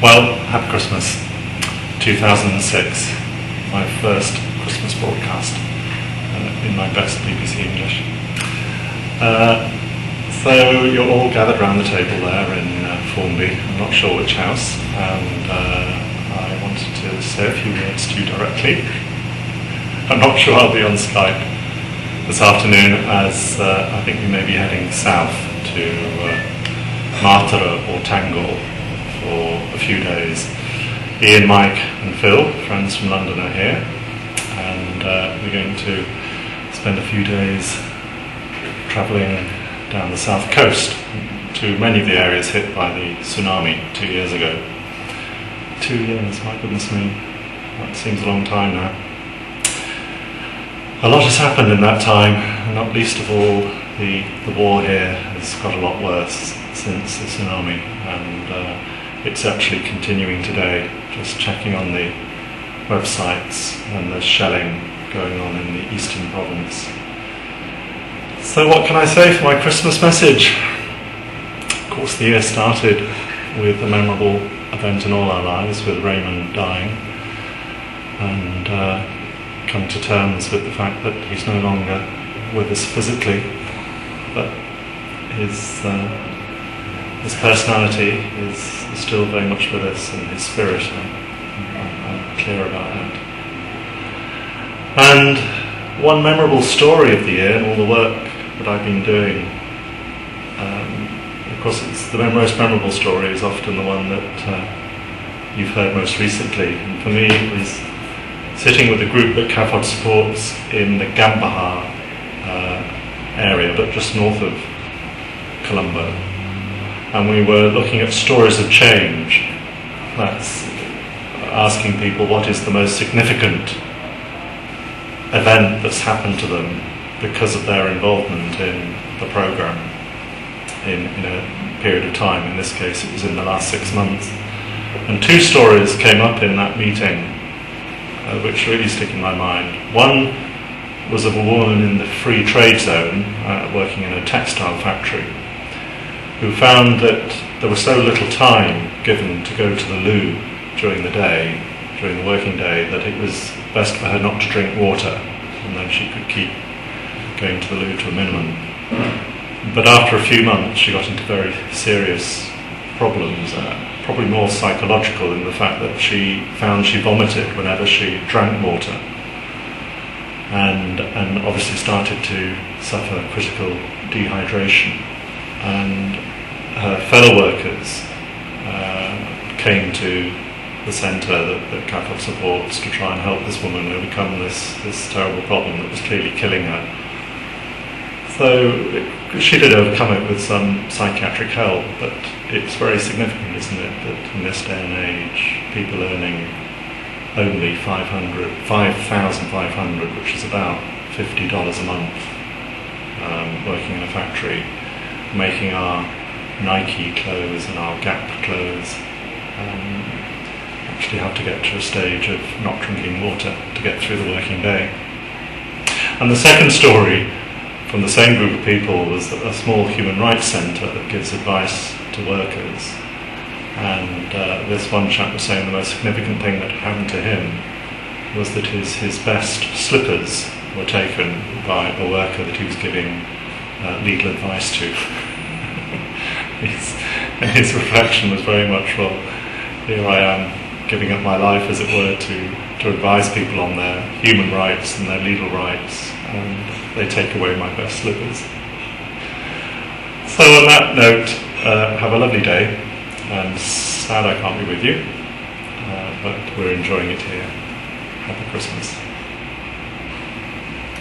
Well, happy Christmas. 2006, my first Christmas broadcast in my best BBC English. So you're all gathered around the table there in Formby, I'm not sure which house, and I wanted to say a few words to you directly. I'm not sure I'll be on Skype this afternoon, as I think we may be heading south to Martara or Tangor for a few days. Ian, Mike and Phil, friends from London, are here, and we're going to spend a few days travelling down the south coast to many of the areas hit by the tsunami 2 years ago. 2 years, my goodness me, that seems a long time now. A lot has happened in that time, and not least of all the war here has got a lot worse since the tsunami, and it's actually continuing today. Just checking on the websites, and there's shelling going on in the eastern province. So what can I say for my Christmas message? Of course, the year started with a memorable event in all our lives, with Raymond dying, and come to terms with the fact that he's no longer with us physically, but his personality is still very much with us, and his spirit, I'm clear about that. And one memorable story of the year and all the work that I've been doing, of course it's the most memorable story is often the one that you've heard most recently, and for me it was sitting with a group that CAFOD supports in the Gambahar area, but just north of Colombo. And we were looking at stories of change. That's asking people what is the most significant event that's happened to them because of their involvement in the programme in a period of time. In this case, it was in the last 6 months. And two stories came up in that meeting which really stick in my mind. One was of a woman in the free trade zone working in a textile factory, who found that there was so little time given to go to the loo during the day, during the working day, that it was best for her not to drink water, and then she could keep going to the loo to a minimum. But after a few months she got into very serious problems, probably more psychological, in the fact that she found she vomited whenever she drank water, and obviously started to suffer critical dehydration. And her fellow workers came to the centre that CAFOD supports to try and help this woman overcome this terrible problem that was clearly killing her. So she did overcome it with some psychiatric help, but it's very significant, isn't it, that in this day and age, people earning only $5,500, which is about $50 a month, working in a factory, making our Nike clothes and our Gap clothes, actually have to get to a stage of not drinking water to get through the working day. And the second story from the same group of people was a small human rights centre that gives advice to workers. And this one chap was saying the most significant thing that happened to him was that his best slippers were taken by a worker that he was giving legal advice to. And his reflection was very much, well, here I am giving up my life, as it were, to advise people on their human rights and their legal rights, and they take away my best slippers. So on that note, have a lovely day, and sad I can't be with you, but we're enjoying it here. Happy Christmas.